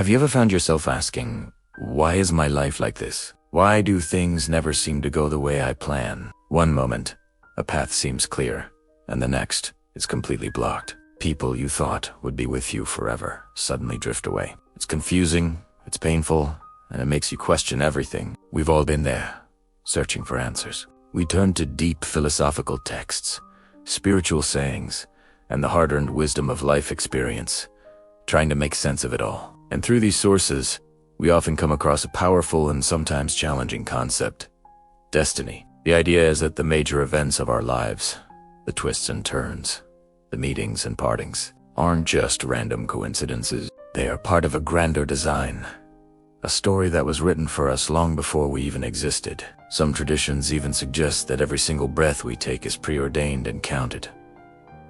Have you ever found yourself asking, why is my life like this? Why do things never seem to go the way I plan? One moment, a path seems clear, and the next, it's completely blocked. People you thought would be with you forever suddenly drift away. It's confusing, it's painful, and it makes you question everything. We've all been there, searching for answers. We turn to deep philosophical texts, spiritual sayings, and the hard-earned wisdom of life experience, trying to make sense of it all. And through these sources, we often come across a powerful and sometimes challenging concept: destiny. The idea is that the major events of our lives, the twists and turns, the meetings and partings, aren't just random coincidences. They are part of a grander design, a story that was written for us long before we even existed. Some traditions even suggest that every single breath we take is preordained and counted.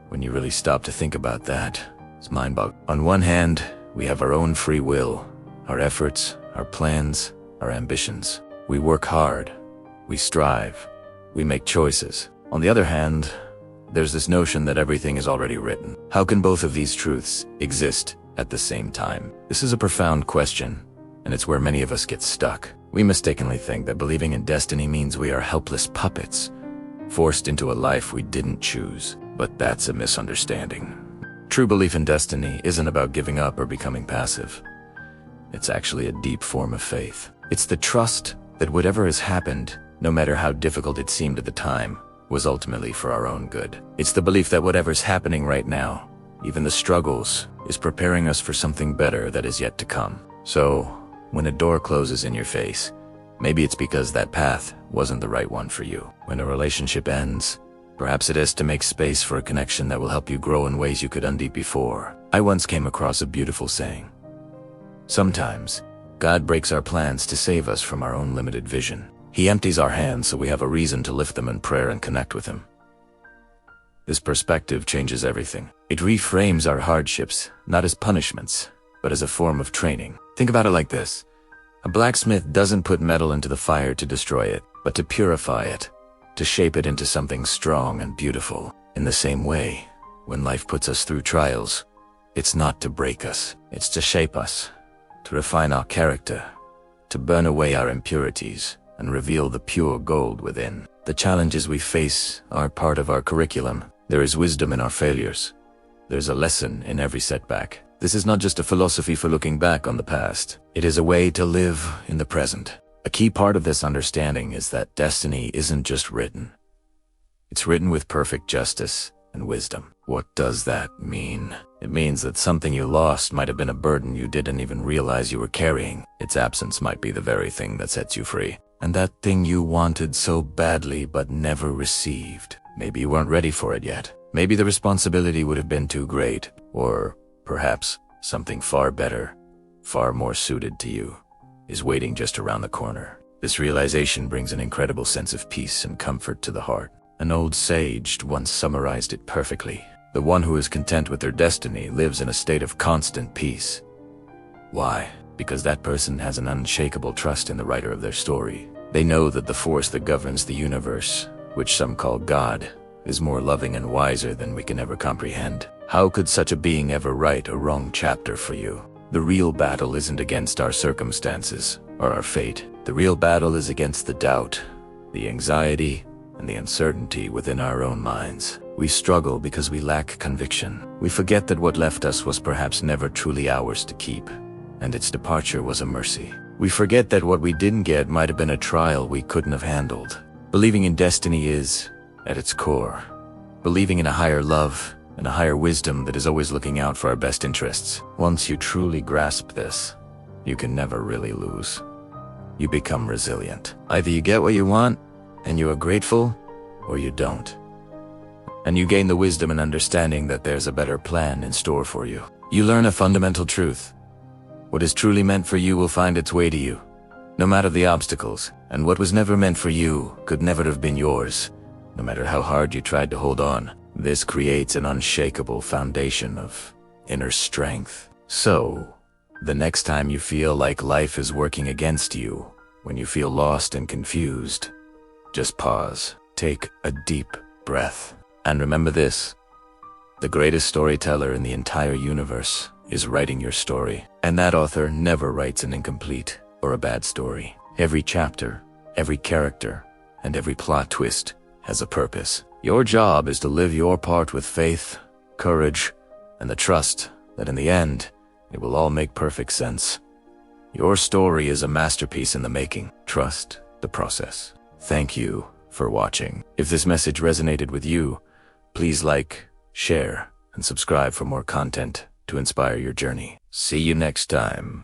When you really stop to think about that, it's mind-boggling. On one hand, we have our own free will, our efforts, our plans, our ambitions. We work hard, we strive, we make choices. On the other hand, there's this notion that everything is already written. How can both of these truths exist at the same time? This is a profound question, and it's where many of us get stuck. We mistakenly think that believing in destiny means we are helpless puppets, forced into a life we didn't choose. But that's a misunderstanding. True belief in destiny isn't about giving up or becoming passive. It's actually a deep form of faith. It's the trust that whatever has happened, no matter how difficult it seemed at the time, was ultimately for our own good. It's the belief that whatever's happening right now, even the struggles, is preparing us for something better that is yet to come. So, when a door closes in your face, maybe it's because that path wasn't the right one for you. When a relationship ends, perhaps it is to make space for a connection that will help you grow in ways you could undeep before. I once came across a beautiful saying: sometimes, God breaks our plans to save us from our own limited vision. He empties our hands so we have a reason to lift them in prayer and connect with Him. This perspective changes everything. It reframes our hardships, not as punishments, but as a form of training. Think about it like this: a blacksmith doesn't put metal into the fire to destroy it, but to purify it, to shape it into something strong and beautiful. In the same way, when life puts us through trials, it's not to break us, it's to shape us, to refine our character, to burn away our impurities and reveal the pure gold within. The challenges we face are part of our curriculum. There is wisdom in our failures. There's a lesson in every setback. This is not just a philosophy for looking back on the past. It is a way to live in the present. A key part of this understanding is that destiny isn't just written. It's written with perfect justice and wisdom. What does that mean? It means that something you lost might have been a burden you didn't even realize you were carrying. Its absence might be the very thing that sets you free. And that thing you wanted so badly but never received. Maybe you weren't ready for it yet. Maybe the responsibility would have been too great. Or perhaps something far better, far more suited to you, is waiting just around the corner. This realization brings an incredible sense of peace and comfort to the heart. An old sage once summarized it perfectly: the one who is content with their destiny lives in a state of constant peace. Why? Because that person has an unshakable trust in the writer of their story. They know that the force that governs the universe, which some call God, is more loving and wiser than we can ever comprehend. How could such a being ever write a wrong chapter for you? The real battle isn't against our circumstances or our fate. The real battle is against the doubt, the anxiety, and the uncertainty within our own minds. We struggle because we lack conviction. We forget that what left us was perhaps never truly ours to keep, and its departure was a mercy. We forget that what we didn't get might have been a trial we couldn't have handled. Believing in destiny is, at its core, believing in a higher love and a higher wisdom that is always looking out for our best interests. Once you truly grasp this, you can never really lose. You become resilient. Either you get what you want, and you are grateful, or you don't. And you gain the wisdom and understanding that there's a better plan in store for you. You learn a fundamental truth: what is truly meant for you will find its way to you, no matter the obstacles, and what was never meant for you could never have been yours, no matter how hard you tried to hold on. This creates an unshakable foundation of inner strength. So, the next time you feel like life is working against you, when you feel lost and confused, just pause, take a deep breath, and remember this: the greatest storyteller in the entire universe is writing your story. And that author never writes an incomplete or a bad story. Every chapter, every character, and every plot twist has a purpose. Your job is to live your part with faith, courage, and the trust that in the end, it will all make perfect sense. Your story is a masterpiece in the making. Trust the process. Thank you for watching. If this message resonated with you, please like, share, and subscribe for more content to inspire your journey. See you next time.